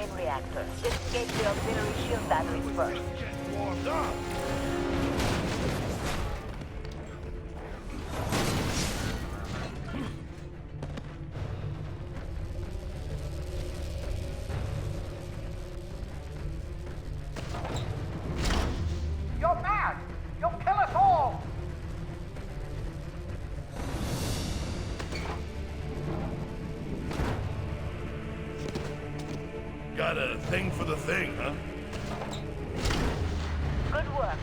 main reactor. Disengage the auxiliary shield batteries first. Get warmed up! You're mad! You'll kill us all! Got a thing for the thing, huh? Good work.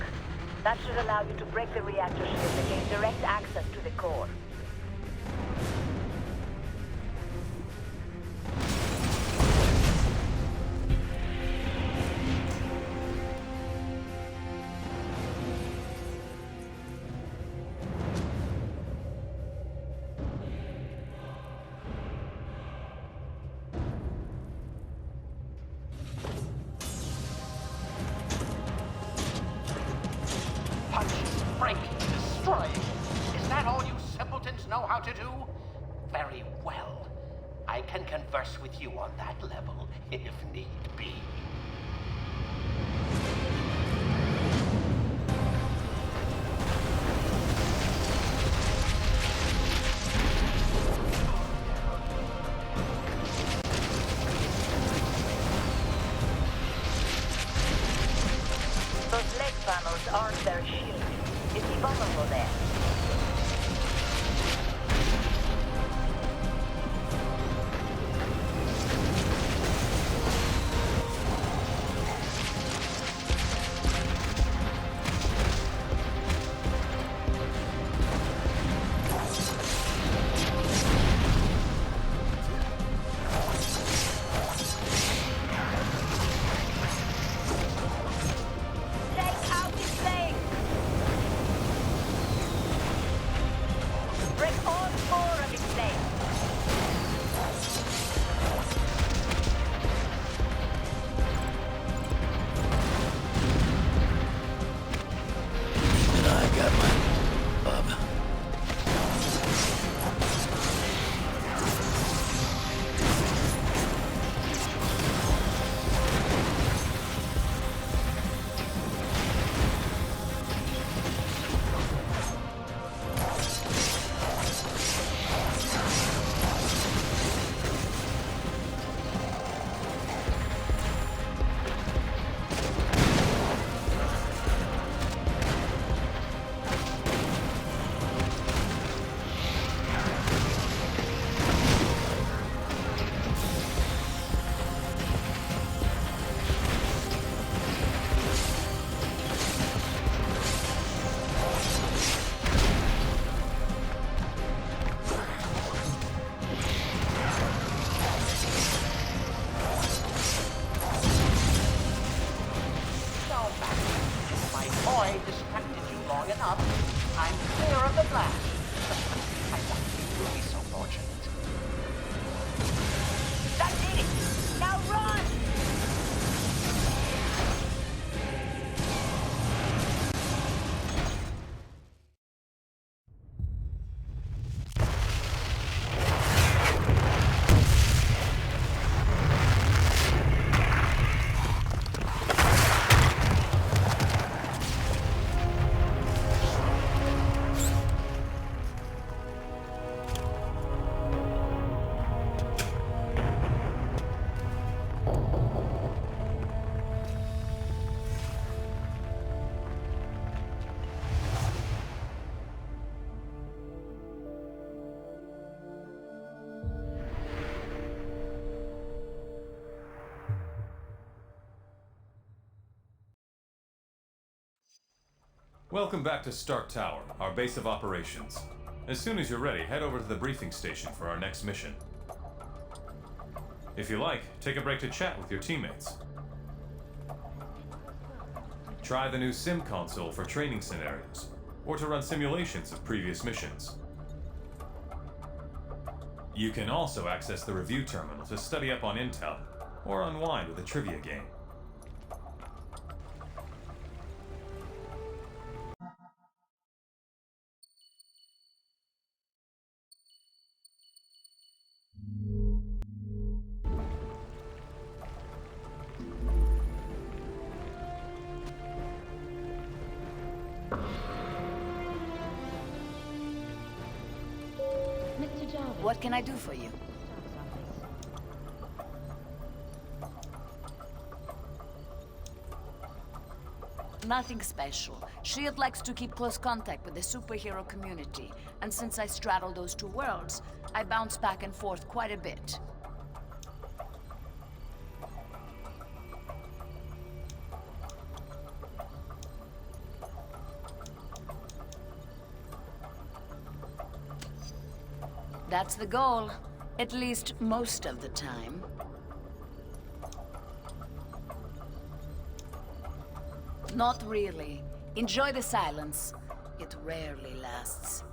That should allow you to break the reactor shield and gain direct access to the core. Punch, break, destroy. Is that all you simpletons know how to do? Very well. I can converse with you on that level, if need be. Those leg panels aren't very shielded. Is he vulnerable there? Take out his legs! Break all four of his legs! I got my bub. So, my boy distracted you long enough. I'm clear of the blast. I want you to be so fortunate. That did it! Now run! Welcome back to Stark Tower, our base of operations. As soon as you're ready, head over to the briefing station for our next mission. If you like, take a break to chat with your teammates. Try the new sim console for training scenarios, or to run simulations of previous missions. You can also access the review terminal to study up on intel, or unwind with a trivia game. What can I do for you? Nothing special. SHIELD likes to keep close contact with the superhero community, and since I straddle those two worlds, I bounce back and forth quite a bit. That's the goal. At least most of the time. Not really. Enjoy the silence. It rarely lasts.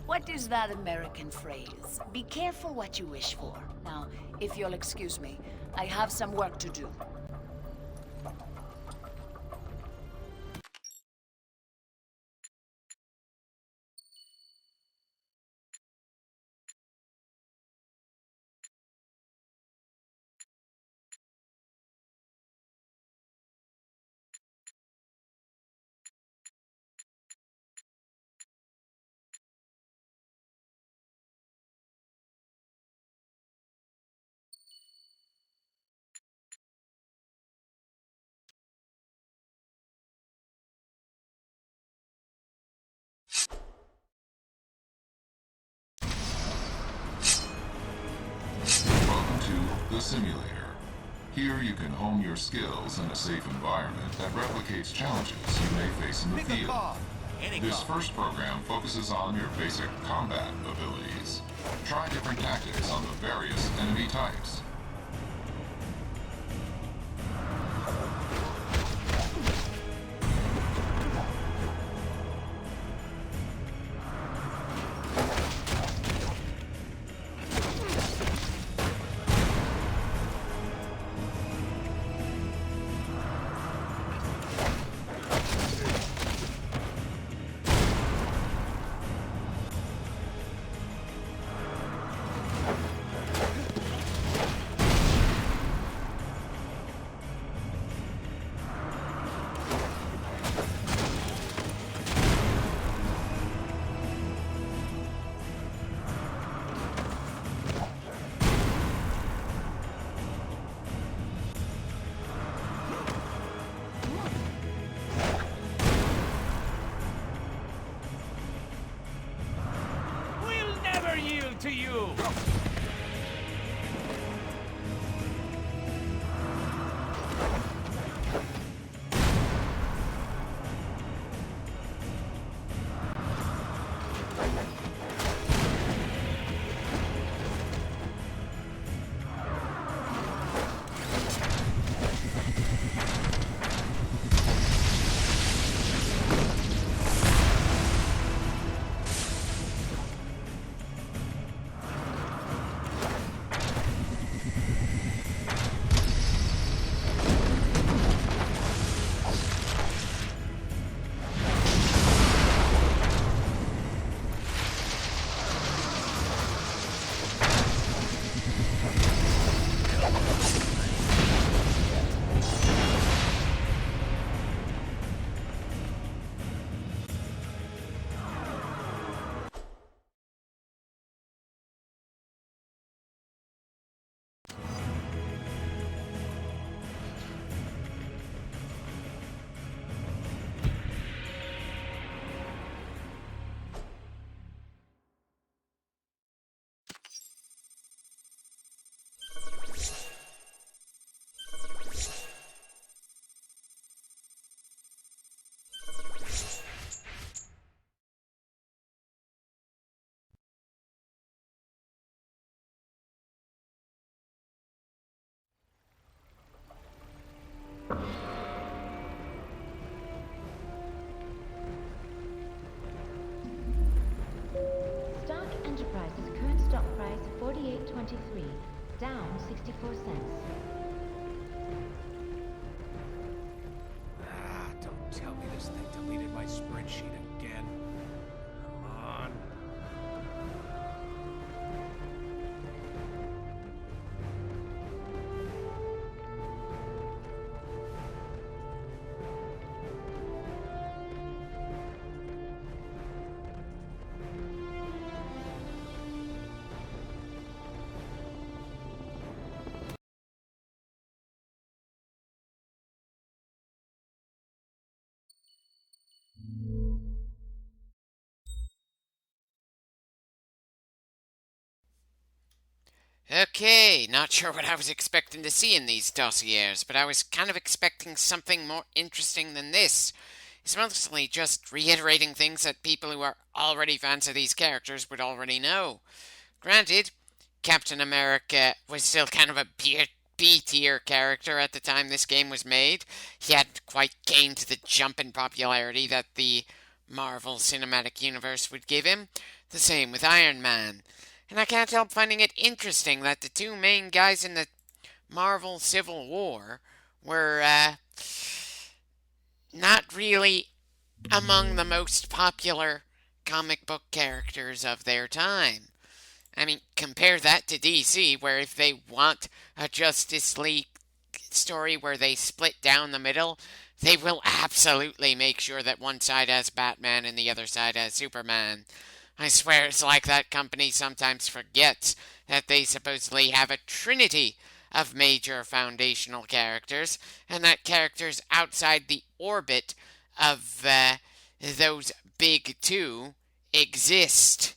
What is that American phrase? Be careful what you wish for. Now, if you'll excuse me, I have some work to do. Welcome to the simulator. Here you can hone your skills in a safe environment that replicates challenges you may face in the field. This first program focuses on your basic combat abilities. Try different tactics on the various enemy types. To you! Stark Enterprises current stock price $48.23, down 64 cents. Don't tell me this thing deleted my spreadsheet again. Come on. Okay, not sure what I was expecting to see in these dossiers, but I was kind of expecting something more interesting than this. It's mostly just reiterating things that people who are already fans of these characters would already know. Granted, Captain America was still kind of a B-tier character at the time this game was made. He hadn't quite gained the jump in popularity that the Marvel Cinematic Universe would give him. The same with Iron Man. And I can't help finding it interesting that the two main guys in the Marvel Civil War were, not really among the most popular comic book characters of their time. I mean, compare that to DC, where if they want a Justice League story where they split down the middle, they will absolutely make sure that one side has Batman and the other side has Superman. I swear it's like that company sometimes forgets that they supposedly have a trinity of major foundational characters, and that characters outside the orbit of those big two exist.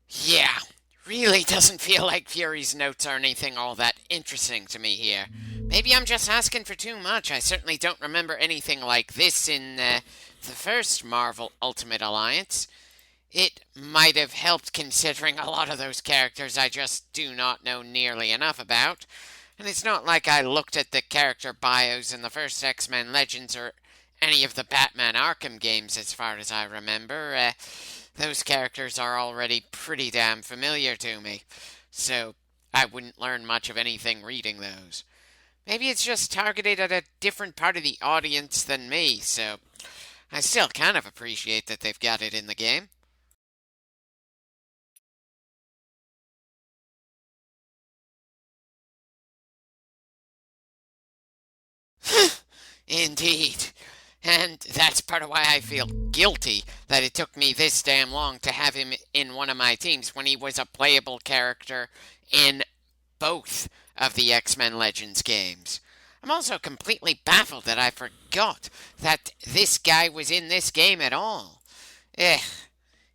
Yeah, really doesn't feel like Fury's notes are anything all that interesting to me here. Maybe I'm just asking for too much. I certainly don't remember anything like this in the first Marvel Ultimate Alliance. It might have helped considering a lot of those characters I just do not know nearly enough about. And it's not like I looked at the character bios in the first X-Men Legends or any of the Batman Arkham games as far as I remember. Those characters are already pretty damn familiar to me, so I wouldn't learn much of anything reading those. Maybe it's just targeted at a different part of the audience than me, so I still kind of appreciate that they've got it in the game. Indeed. And that's part of why I feel guilty that it took me this damn long to have him in one of my teams when he was a playable character in both of the X-Men Legends games. I'm also completely baffled that I forgot that this guy was in this game at all.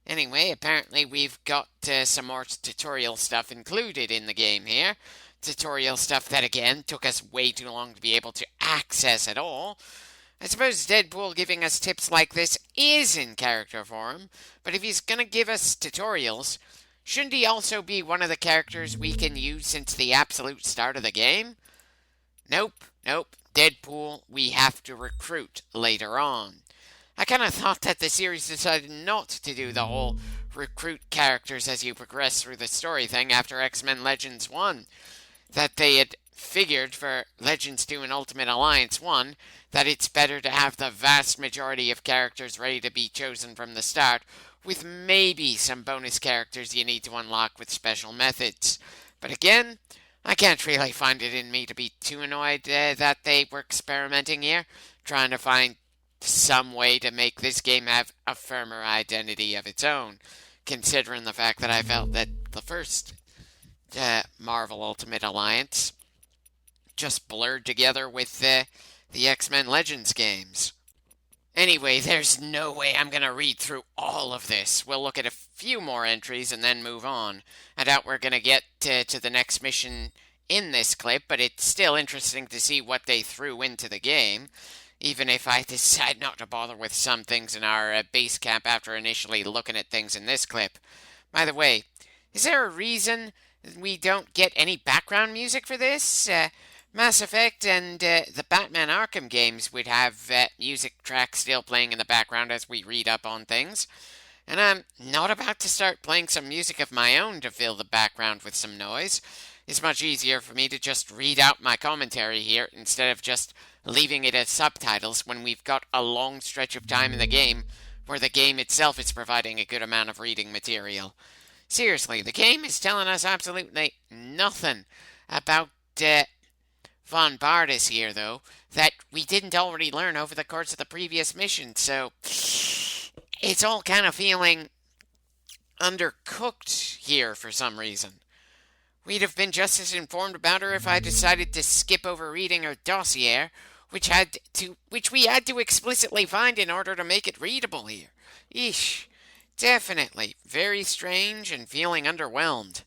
Anyway, apparently we've got some more tutorial stuff included in the game here. Tutorial stuff that, again, took us way too long to be able to access at all. I suppose Deadpool giving us tips like this is in character form, but if he's gonna give us tutorials, shouldn't he also be one of the characters we can use since the absolute start of the game? Nope. Deadpool we have to recruit later on. I kinda thought that the series decided not to do the whole recruit characters as you progress through the story thing after X-Men Legends 1. That they had figured for Legends 2 and Ultimate Alliance 1 that it's better to have the vast majority of characters ready to be chosen from the start, with maybe some bonus characters you need to unlock with special methods. But again, I can't really find it in me to be too annoyed that they were experimenting here, trying to find some way to make this game have a firmer identity of its own, considering the fact that I felt that the first Marvel Ultimate Alliance just blurred together with the X-Men Legends games. Anyway, there's no way I'm going to read through all of this. We'll look at a few more entries and then move on. I doubt we're going to get to the next mission in this clip, but it's still interesting to see what they threw into the game, even if I decide not to bother with some things in our base camp after initially looking at things in this clip. By the way, is there a reason we don't get any background music for this? Mass Effect and the Batman Arkham games would have music tracks still playing in the background as we read up on things. And I'm not about to start playing some music of my own to fill the background with some noise. It's much easier for me to just read out my commentary here instead of just leaving it as subtitles when we've got a long stretch of time in the game where the game itself is providing a good amount of reading material. Seriously, the game is telling us absolutely nothing about Von Bardis here, though, that we didn't already learn over the course of the previous mission, so it's all kind of feeling undercooked here for some reason. We'd have been just as informed about her if I decided to skip over reading her dossier, which we had to explicitly find in order to make it readable here. Eesh. Definitely. Very strange and feeling underwhelmed.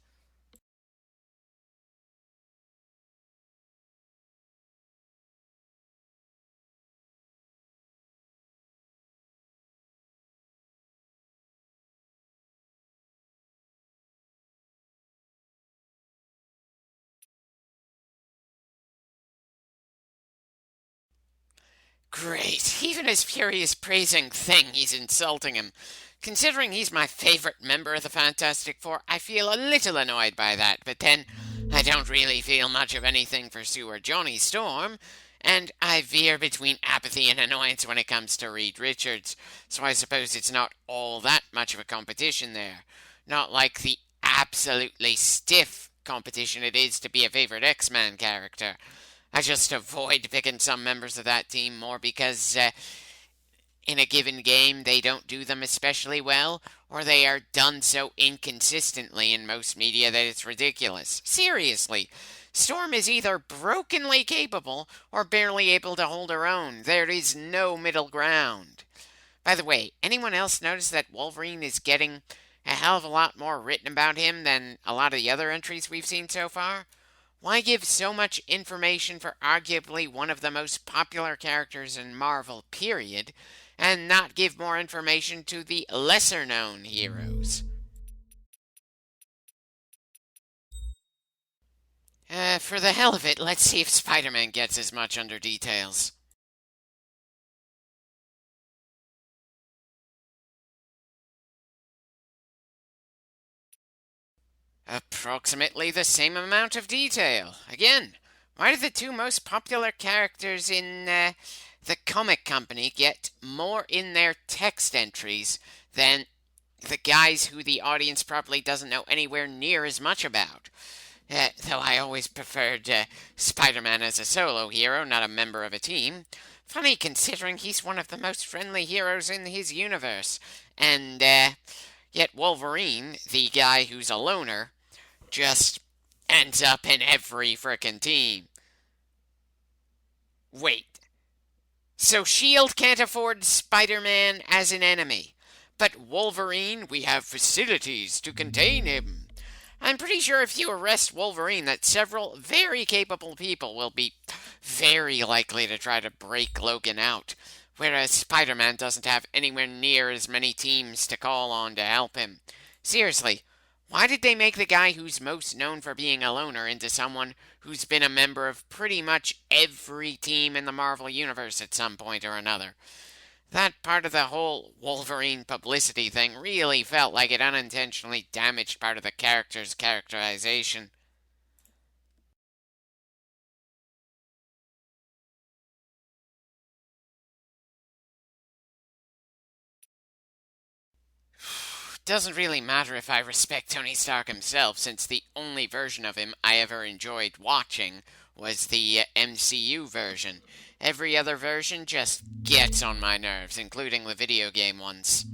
Great. Even as Fury is praising Thing, he's insulting him. Considering he's my favorite member of the Fantastic Four, I feel a little annoyed by that, but then I don't really feel much of anything for Sue or Johnny Storm, and I veer between apathy and annoyance when it comes to Reed Richards, so I suppose it's not all that much of a competition there. Not like the absolutely stiff competition it is to be a favorite X-Man character. I just avoid picking some members of that team more because in a given game they don't do them especially well, or they are done so inconsistently in most media that it's ridiculous. Seriously, Storm is either brokenly capable or barely able to hold her own. There is no middle ground. By the way, anyone else notice that Wolverine is getting a hell of a lot more written about him than a lot of the other entries we've seen so far? Why give so much information for arguably one of the most popular characters in Marvel, period, and not give more information to the lesser-known heroes? For the hell of it, let's see if Spider-Man gets as much under details. Approximately the same amount of detail. Again, why do the two most popular characters in the comic company get more in their text entries than the guys who the audience probably doesn't know anywhere near as much about? Though I always preferred Spider-Man as a solo hero, not a member of a team. Funny considering he's one of the most friendly heroes in his universe. And yet Wolverine, the guy who's a loner, just ends up in every frickin' team. Wait. So S.H.I.E.L.D. can't afford Spider-Man as an enemy. But Wolverine, we have facilities to contain him. I'm pretty sure if you arrest Wolverine that several very capable people will be very likely to try to break Logan out, whereas Spider-Man doesn't have anywhere near as many teams to call on to help him. Seriously, why did they make the guy who's most known for being a loner into someone who's been a member of pretty much every team in the Marvel Universe at some point or another? That part of the whole Wolverine publicity thing really felt like it unintentionally damaged part of the character's characterization. Doesn't really matter if I respect Tony Stark himself, since the only version of him I ever enjoyed watching was the MCU version. Every other version just gets on my nerves, including the video game ones.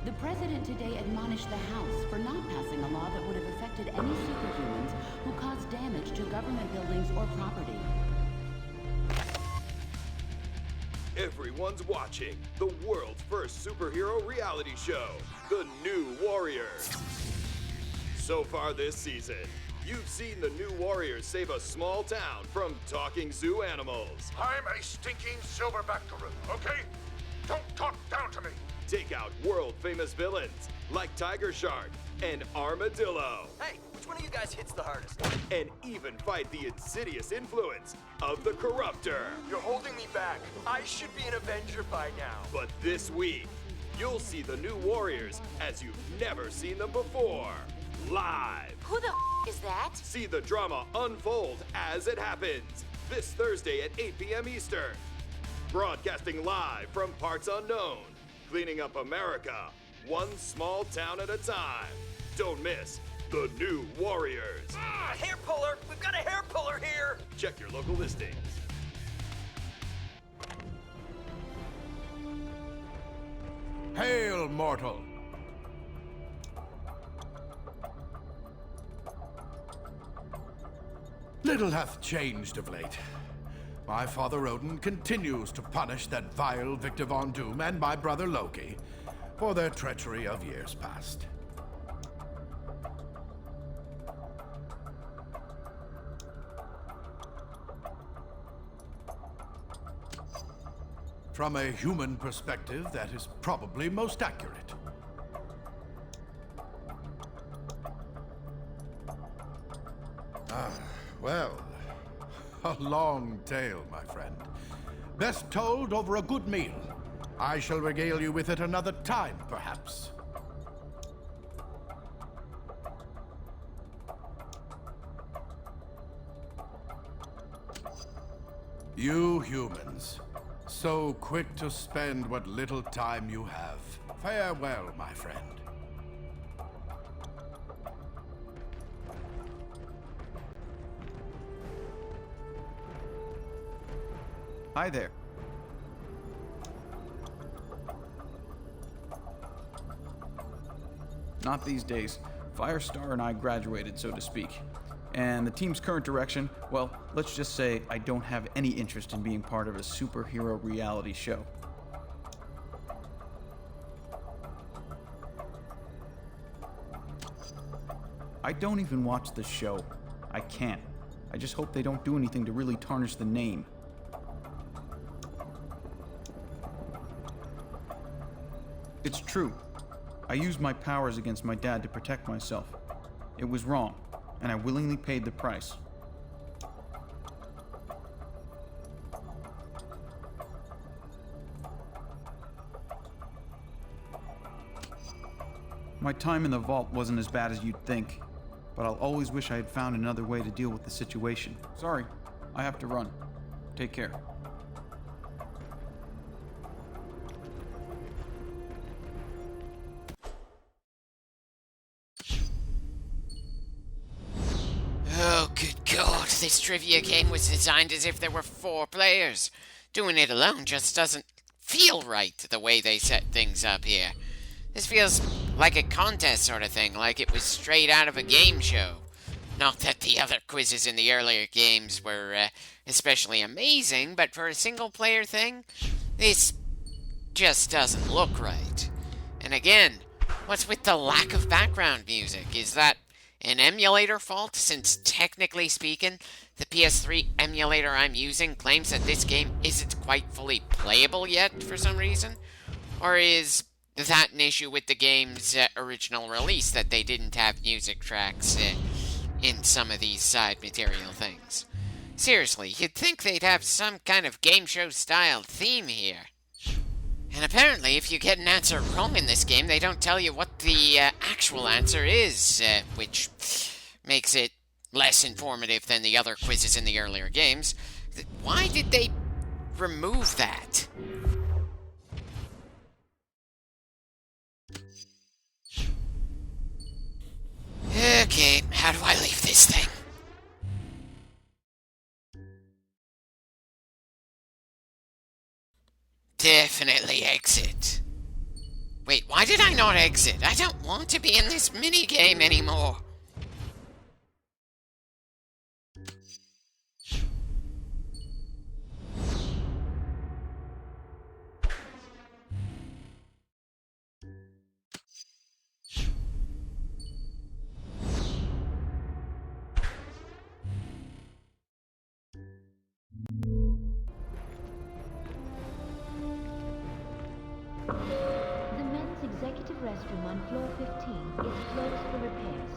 The President today admonished the House for not passing a law that would have affected any superhumans who caused damage to government buildings or property. Everyone's watching the world's first superhero reality show, The New Warriors. So far this season, you've seen the New Warriors save a small town from talking zoo animals. I'm a stinking silverback gorilla, okay? Don't talk down to me. Take out world-famous villains like Tiger Shark and Armadillo. Hey, which one of you guys hits the hardest? And even fight the insidious influence of the Corruptor. You're holding me back. I should be an Avenger by now. But this week, you'll see the New Warriors as you've never seen them before. Live. Who the is that? See the drama unfold as it happens. This Thursday at 8 p.m. Eastern. Broadcasting live from parts unknown. Cleaning up America, one small town at a time. Don't miss The New Warriors. Ah, hair puller! We've got a hair puller here! Check your local listings. Hail, mortal! Little hath changed of late. My father Odin continues to punish that vile Victor Von Doom and my brother Loki for their treachery of years past. From a human perspective, that is probably most accurate. Well, a long tale, my friend. Best told over a good meal. I shall regale you with it another time, perhaps. You humans, so quick to spend what little time you have. Farewell, my friend. Hi there. Not these days. Firestar and I graduated, so to speak. And the team's current direction, well, let's just say I don't have any interest in being part of a superhero reality show. I don't even watch the show. I can't. I just hope they don't do anything to really tarnish the name. It's true. I used my powers against my dad to protect myself. It was wrong, and I willingly paid the price. My time in the vault wasn't as bad as you'd think, but I'll always wish I had found another way to deal with the situation. Sorry, I have to run. Take care. Oh, good God, this trivia game was designed as if there were 4 players. Doing it alone just doesn't feel right the way they set things up here. This feels like a contest sort of thing, like it was straight out of a game show. Not that the other quizzes in the earlier games were especially amazing, but for a single-player thing, this just doesn't look right. And again, what's with the lack of background music? Is that an emulator fault, since technically speaking, the PS3 emulator I'm using claims that this game isn't quite fully playable yet for some reason? Or is that an issue with the game's original release, that they didn't have music tracks in some of these side material things? Seriously, you'd think they'd have some kind of game show style theme here. And apparently, if you get an answer wrong in this game, they don't tell you what the actual answer is, which makes it less informative than the other quizzes in the earlier games. Why did they remove that? Okay, how do I leave this thing? Definitely exit. Wait, why did I not exit? I don't want to be in this minigame anymore. The men's executive restroom on floor 15 is closed for repairs.